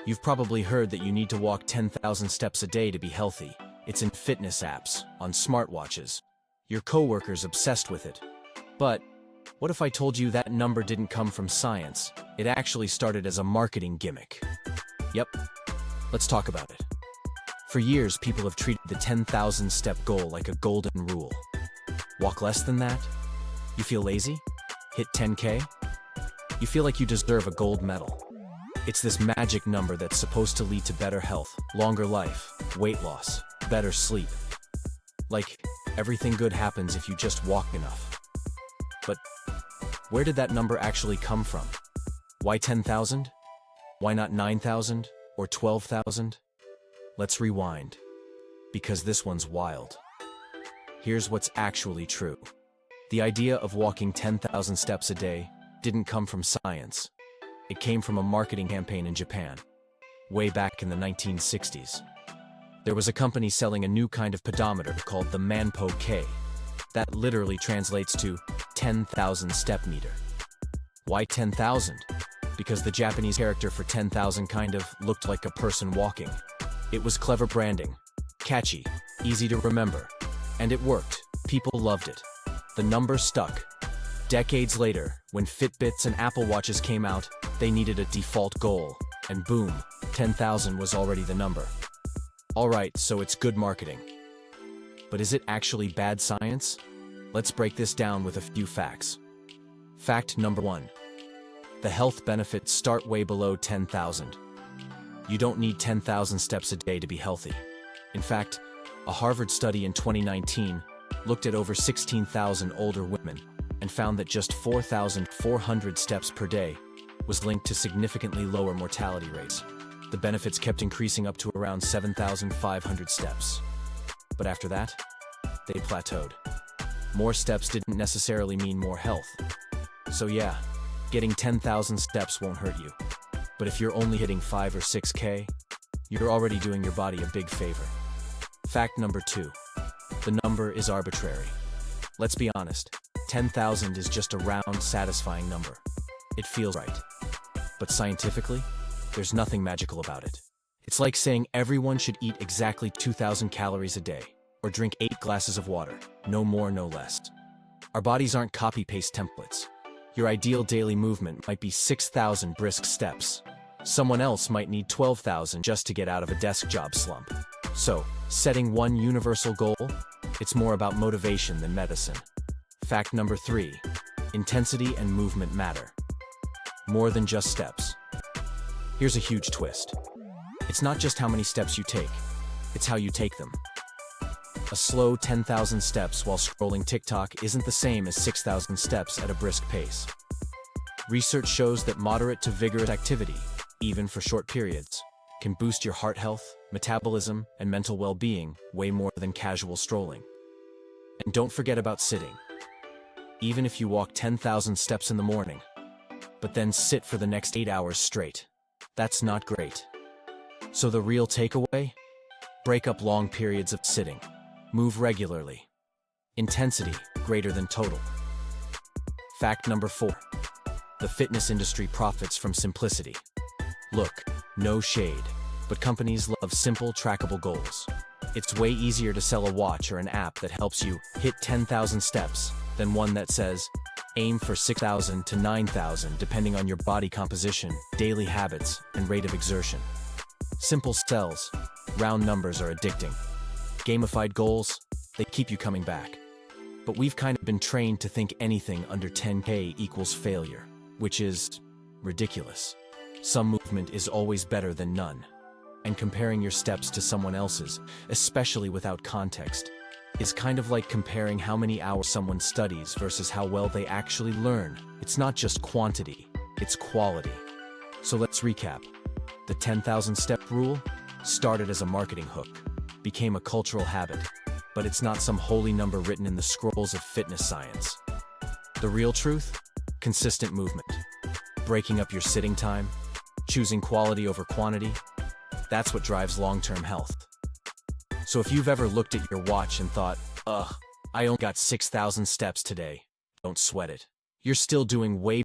You've probably heard that you need to walk 10,000 steps a day to be healthy. It's in fitness apps, on smartwatches. Your coworker's obsessed with it. But what if I told you that number didn't come from science? It actually started as a marketing gimmick. Yep, let's talk about it. For years, people have treated the 10,000 step goal like a golden rule. Walk less than that? You feel lazy? Hit 10K? You feel like you deserve a gold medal. It's this magic number that's supposed to lead to better health, longer life, weight loss, better sleep. Like, everything good happens if you just walk enough. But where did that number actually come from? Why 10,000? Why not 9,000 or 12,000? Let's rewind, because this one's wild. Here's what's actually true. The idea of walking 10,000 steps a day didn't come from science. It came from a marketing campaign in Japan, way back in the 1960s. There was a company selling a new kind of pedometer called the MindPeel K. That literally translates to 10,000 step meter. Why 10,000? Because the Japanese character for 10,000 kind of looked like a person walking. It was clever branding, catchy, easy to remember, and it worked. People loved it. The number stuck. Decades later, when Fitbits and Apple Watches came out, they needed a default goal, and boom, 10,000 was already the number. Alright, so it's good marketing. But is it actually bad science? Let's break this down with a few facts. Fact number 1. The health benefits start way below 10,000. You don't need 10,000 steps a day to be healthy. In fact, a Harvard study in 2019 looked at over 16,000 older women and found that just 4,400 steps per day was linked to significantly lower mortality rates. The benefits kept increasing up to around 7,500 steps. But after that, they plateaued. More steps didn't necessarily mean more health. So yeah, getting 10,000 steps won't hurt you. But if you're only hitting 5 or 6K, you're already doing your body a big favor. Fact number 2. The number is arbitrary. Let's be honest, 10,000 is just a round, satisfying number. It feels right. But scientifically, there's nothing magical about it. It's like saying everyone should eat exactly 2,000 calories a day, or drink 8 glasses of water, no more, no less. Our bodies aren't copy-paste templates. Your ideal daily movement might be 6,000 brisk steps. Someone else might need 12,000 just to get out of a desk job slump. So, setting one universal goal, it's more about motivation than medicine. Fact number 3. Intensity and movement matter. More than just steps. Here's a huge twist. It's not just how many steps you take, it's how you take them. A slow 10,000 steps while scrolling TikTok isn't the same as 6,000 steps at a brisk pace. Research shows that moderate to vigorous activity, even for short periods, can boost your heart health, metabolism, and mental well-being way more than casual strolling. And don't forget about sitting. Even if you walk 10,000 steps in the morning, but then sit for the next 8 hours straight, that's not great. So the real takeaway? Break up long periods of sitting. Move regularly. Intensity greater than total. Fact number 4. The fitness industry profits from simplicity. Look, no shade, but companies love simple, trackable goals. It's way easier to sell a watch or an app that helps you hit 10,000 steps than one that says, aim for 6,000 to 9,000 depending on your body composition, daily habits, and rate of exertion. Simple sells, round numbers are addicting. Gamified goals, they keep you coming back. But we've kind of been trained to think anything under 10K equals failure, which is ridiculous. Some movement is always better than none. And comparing your steps to someone else's, especially without context, is kind of like comparing how many hours someone studies versus how well they actually learn. It's not just quantity, it's quality. So let's recap. The 10,000 step rule started as a marketing hook, became a cultural habit, but it's not some holy number written in the scrolls of fitness science. The real truth? Consistent movement. Breaking up your sitting time, choosing quality over quantity, that's what drives long-term health. So if you've ever looked at your watch and thought, ugh, I only got 6,000 steps today, don't sweat it. You're still doing way